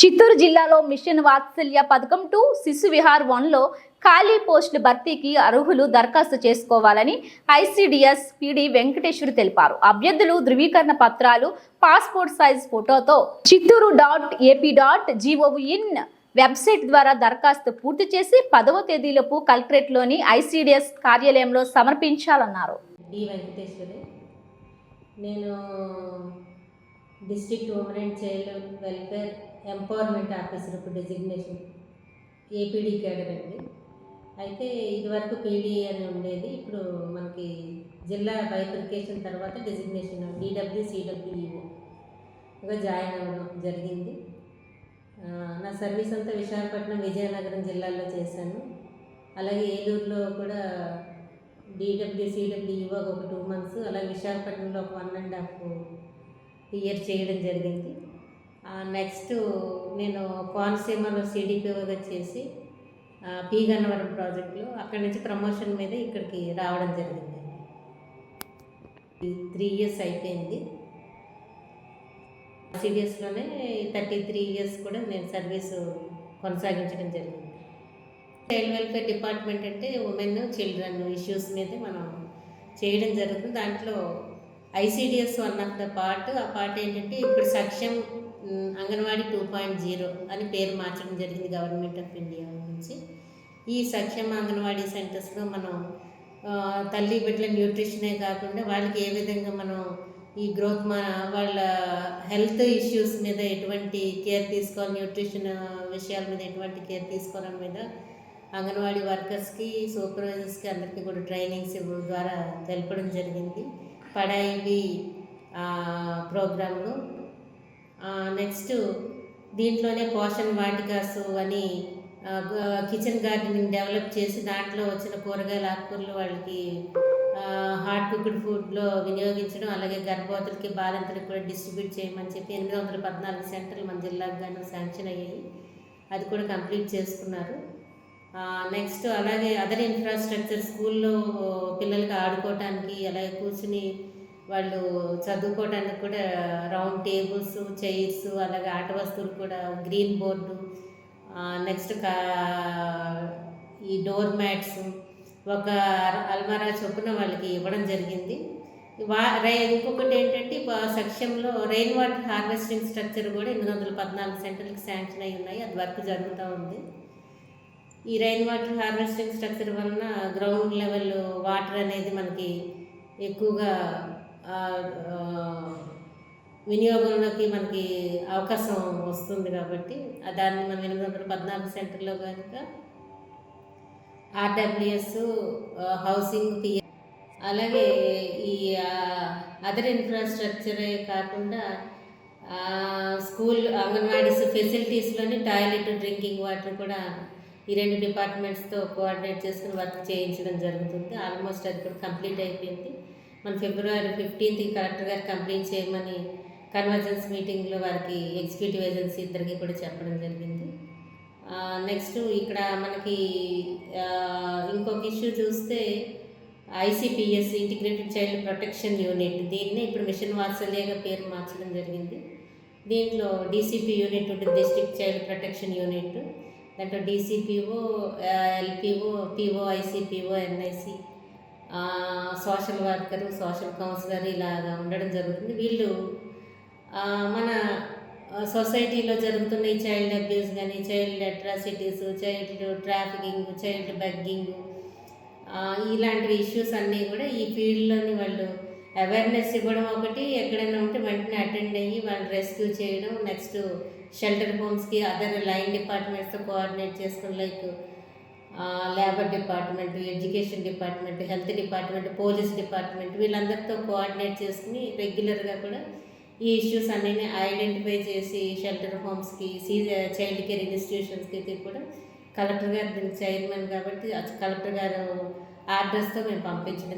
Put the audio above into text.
చిత్తూరు జిల్లాలో మిషన్ వాత్సల్య పథకం 2 శిశు విహార్ 1లో ఖాళీ పోస్టుల భర్తీకి అర్హులు దరఖాస్తు చేసుకోవాలని ఐసీడీఎస్ పీడీ వెంకటేశ్వర్ తెలిపారు. అభ్యర్థులు ధృవీకరణ పత్రాలు, పాస్పోర్ట్ సైజ్ ఫోటోతో chitturu.ap.gov.in వెబ్సైట్ ద్వారా దరఖాస్తు పూర్తి చేసి 10వ తేదీలోపు కలెక్టరేట్లోని ఐసీడీఎస్ కార్యాలయంలో సమర్పించాలన్నారు. నేను district women and child welfare empowerment officer designation APD cadre అండి. అయితే ఇదివరకు పీడీ అని ఉండేది. ఇప్పుడు మనకి జిల్లా బైఫర్కేషన్ తర్వాత డిజిగ్నేషన్ DWCWEOగా జాయిన్ అవ్వడం జరిగింది. నా సర్వీస్ అంతా విశాఖపట్నం, విజయనగరం జిల్లాల్లో చేశాను. అలాగే ఏలూరులో కూడా DWCWEO ఒక 2 months, అలాగే విశాఖపట్నంలో ఒక 1.5 year చేయడం జరిగింది. నెక్స్ట్ నేను కోనసీమలో CDPOగా చేసి పి గన్నవరం ప్రాజెక్టులో అక్కడి నుంచి ప్రమోషన్ మీద ఇక్కడికి రావడం జరిగింది. 3 years అయిపోయింది. సిడిఎస్లోనే 33 years కూడా నేను సర్వీసు కొనసాగించడం జరిగింది. చైల్డ్ వెల్ఫేర్ డిపార్ట్మెంట్ అంటే ఉమెన్ చిల్డ్రన్ ఇష్యూస్ మీద మనం చేయడం జరుగుతుంది. దాంట్లో ICDS one of the part. ఆ పార్ట్ ఏంటంటే ఇప్పుడు సక్షం అంగన్వాడీ 2.0 అని పేరు మార్చడం జరిగింది గవర్నమెంట్ ఆఫ్ ఇండియా నుంచి. ఈ సక్షం అంగన్వాడీ సెంటర్స్లో మనం తల్లి బిడ్డల న్యూట్రిషనే కాకుండా వాళ్ళకి ఏ విధంగా మనం ఈ గ్రోత్ వాళ్ళ హెల్త్ ఇష్యూస్ మీద ఎటువంటి కేర్ తీసుకోవాలి, న్యూట్రిషన్ విషయాల మీద ఎటువంటి కేర్ తీసుకోవడం మీద అంగన్వాడీ వర్కర్స్కి, సూపర్వైజర్స్కి అందరికీ కూడా ట్రైనింగ్స్ ద్వారా తెలపడం జరిగింది పడాయి ప్రోగ్రాంలో. నెక్స్ట్ దీంట్లోనే పోషణ వాటికాసు అని కిచెన్ గార్డెనింగ్ డెవలప్ చేసి దాంట్లో వచ్చిన కూరగాయల ఆకుకూరలు వాళ్ళకి హాట్ కుక్డ్ ఫుడ్లో వినియోగించడం, అలాగే గర్భవతులకి, బాలింతలకు కూడా డిస్ట్రిబ్యూట్ చేయమని చెప్పి 814 సెంటర్లు మన జిల్లాకు గాను శాంక్షన్ అయ్యాయి. అది కూడా కంప్లీట్ చేసుకున్నారు. నెక్స్ట్ అలాగే అదర్ ఇన్ఫ్రాస్ట్రక్చర్, స్కూల్లో పిల్లలకి ఆడుకోవటానికి, అలాగే కూర్చుని వాళ్ళు చదువుకోవడానికి కూడా రౌండ్ టేబుల్స్, చైర్స్, అలాగే ఆట వస్తువులు కూడా, గ్రీన్ బోర్డు, నెక్స్ట్ ఈ డోర్ మ్యాట్స్ ఒక అల్మారా చొప్పున వాళ్ళకి ఇవ్వడం జరిగింది. ఇంకొకటి ఏంటంటే సెక్షన్లో రెయిన్ వాటర్ హార్వెస్టింగ్ స్ట్రక్చర్ కూడా 814 సెంటర్లకు శాంక్షన్ అయి ఉన్నాయి. అది వర్క్ జరుగుతూ ఉంది. ఈ రెయిన్ వాటర్ హార్వెస్టింగ్ స్ట్రక్చర్ వలన గ్రౌండ్ లెవెల్ వాటర్ అనేది మనకి ఎక్కువగా వినియోగంలోకి మనకి అవకాశం వస్తుంది. కాబట్టి దాన్ని మనం 814 సెంటర్లో కనుక ఆర్డబ్ల్యూఎస్, హౌసింగ్, అలాగే ఈ అదర్ ఇన్ఫ్రాస్ట్రక్చరే కాకుండా స్కూల్, అంగన్వాడీస్ ఫెసిలిటీస్లోని టాయిలెట్, డ్రింకింగ్ వాటర్ కూడా ఈ 2 డిపార్ట్మెంట్స్తో కోఆర్డినేట్ చేసుకుని వర్క్ చేయించడం జరుగుతుంది. ఆల్మోస్ట్ అది కూడా కంప్లీట్ అయిపోయింది. మన February 15th కలెక్టర్ గారు కంప్లీట్ చేయమని కన్వర్జెన్స్ మీటింగ్లో వారికి ఎగ్జిక్యూటివ్ ఏజెన్సీ ఇద్దరికి కూడా చెప్పడం జరిగింది. నెక్స్ట్ ఇక్కడ మనకి ఇంకొక ఇష్యూ చూస్తే ICPS integrated child protection unit, దీన్ని ఇప్పుడు మిషన్ వాత్సల్యగా పేరు మార్చడం జరిగింది. దీంట్లో DCP యూనిట్ ఉంటుంది, డిస్ట్రిక్ట్ చైల్డ్ ప్రొటెక్షన్ యూనిట్. దాంట్లో DCPO, LPO, PO, ICPO, NIC, social worker, social counsellor ఇలాగా ఉండడం జరుగుతుంది. వీళ్ళు మన సొసైటీలో జరుగుతున్న ఈ చైల్డ్ అబ్యూస్ కానీ, child atrocities, child trafficking, child begging, ఇలాంటి ఇష్యూస్ అన్నీ కూడా ఈ ఫీల్డ్లోని వాళ్ళు అవేర్నెస్ ఇవ్వడం ఒకటి, ఎక్కడైనా ఉంటే వెంటనే అటెండ్ అయ్యి వాళ్ళు రెస్క్యూ చేయడం. నెక్స్ట్ షెల్టర్ హోమ్స్కి అదర్ లైన్ డిపార్ట్మెంట్స్తో కోఆర్డినేట్ చేసుకుని, like labour department, education department, health department, police department, వీళ్ళందరితో కోఆర్డినేట్ చేసుకుని రెగ్యులర్గా కూడా ఈ ఇష్యూస్ అన్నీ ఐడెంటిఫై చేసి షెల్టర్ హోమ్స్కి, చైల్డ్ కేర్ ఇన్స్టిట్యూషన్స్కి కూడా కలెక్టర్ గారు దీనికి చైర్మన్ కాబట్టి కలెక్టర్ గారు ఆర్డర్స్తో మేము పంపించడం